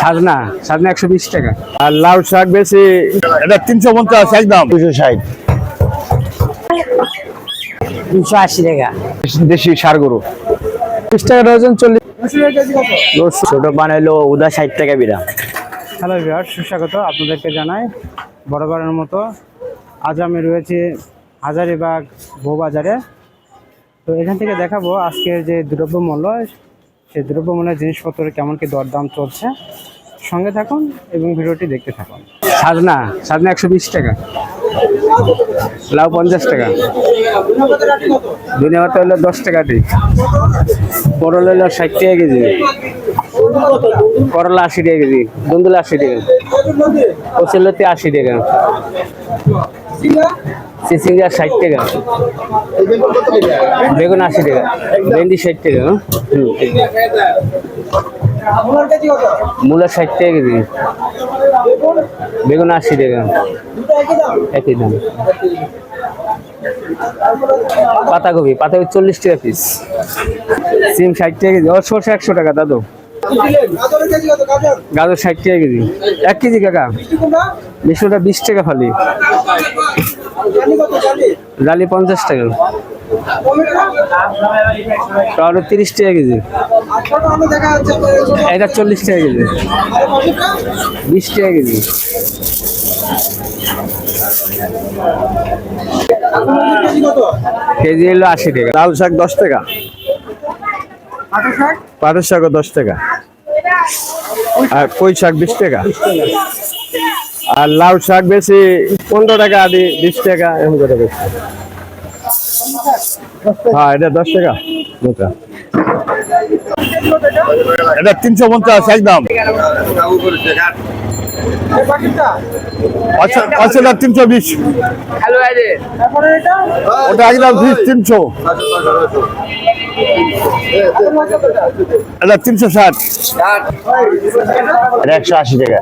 সাজনা সাজনা 120 টাকা। আর লাউ শাক বেশি, এটা 350 একদম। 260 280 টাকা। দেশি ষাঁড় গরু 20 টাকা ডজন। 40 ছোট বানাইলো উদা 60 টাকা বিরা। হ্যালো ভিউয়ার, সুস্বাগত আপনাদেরকে জানাই বরাবরের মতো। আজ আমি রয়েছি হাজারীবাগ বউবাজারে। তো এখান থেকে দেখাবো আজকের যে দ্রব্যমূল্য, সেই দ্রব্যমূল্যের জিনিসপত্রের কেমন কি দরদাম চলছে। সঙ্গে থাকুন এবং ভিডিওটি দেখতে থাকুন। সাজনা সাজনা 120 টাকা, লাউ 50 টাকা, ধনিয়া পাতা হলো 10 টাকা কেজি, পটল হলো 60 টাকা কেজি, করলা 80 টাকা কেজি, দুন্দুল 80 টাকা, কচুরলতি 80 টাকা, চিচিঙ্গা 60 টাকা, বেগুন 80 টাকা, ভেন্ডি 60 টাকা, মূলা 60 টাকা কেজি, বেগুন 80 টাকা, একই দাম। পাতাকপি 40 টাকা পিস, সিম 60 টাকা কেজি, সরষে 100 টাকা দাদু, গাজর 60 টাকা কেজি, 1 কেজি কাকা, মিশুটা 20 টাকা ফালি, ডালি 50 টাকা, টমেটো 30 টাকা কেজি, এটা 40 টাকা কেজি, 20 টাকা কেজি, কেজি হলো 80 টাকা। লাল শাক 10 টাকা, পাটের শাকও 10 টাকা, আর পুঁই শাক 20 টাকা, আর লাউ শাক বেশি 15 টাকা, আদি 20 টাকা এরকম করে বেশি। হ্যাঁ, এটা 10 টাকা মোটা, এটা 350 একদম। আচ্ছা 320, ওটা একদম 300, এটা 360, এটা 180 টাকা,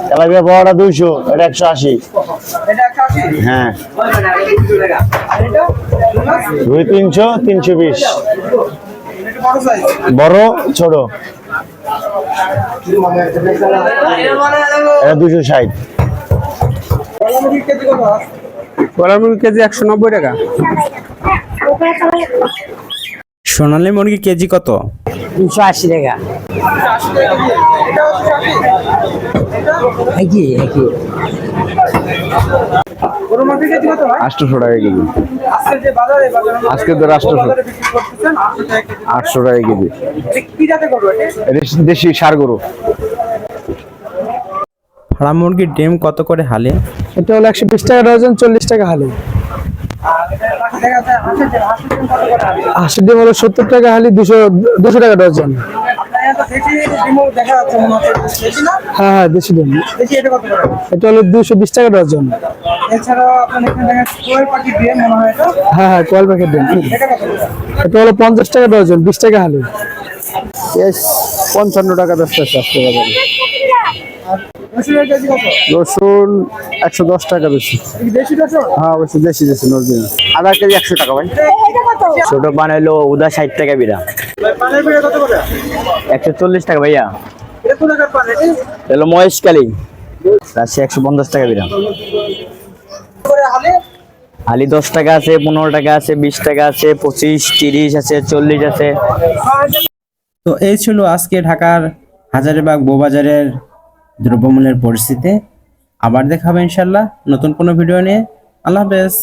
তেলাপিয়া বড়টা 200, এটা 180। হ্যাঁ, রুই 300, 320, বড় ছোট এটা 260। কলা মুরগি কেজি 190 টাকা। সোনালী মুরগি কেজি কত? 280 টাকা। একই 800 টাকা কেজি, আজকে তো 800 টাকা কেজি। দেশি ষাঁড় গরু। ফার্ম মুরগির ডিম কত করে হালে? এটা হলো 120 টাকা ডজন, 40 টাকা হালি। হাঁসের ডিম হলো 70 টাকা হালি, 200 টাকা ডজন। হ্যাঁ দেশি ডিম, এটা হলো 220 টাকা ডজন। হ্যাঁ কোয়েল পাখির ডিম, এটা হলো 50 টাকা ডজন, 20 টাকা হালি। 55 টাকা 10 টাকা। রসুন 110 টাকা বেশি। হ্যাঁ অবশ্যই দেশি অরিজিনাল। আধা কেজি 100 টাকা ভাই। ছোট বানাইলো উদা 60 টাকা বিরা। 140 টাকা ভাইয়া। এলো মহেশকালী রাশি 150 টাকা বিরা। হালি 10 টাকা আছে, 15 টাকা আছে, 20 টাকা আছে, 25, 30 আছে, 40 আছে। তো এই ছিল আজকে ঢাকার হাজারীবাগ বউবাজারের দ্রব্যমূল্যের পরিস্থিতি। আবার দেখা হবে ইনশাল্লাহ নতুন কোনো ভিডিও নিয়ে। আল্লাহ হাফেজ।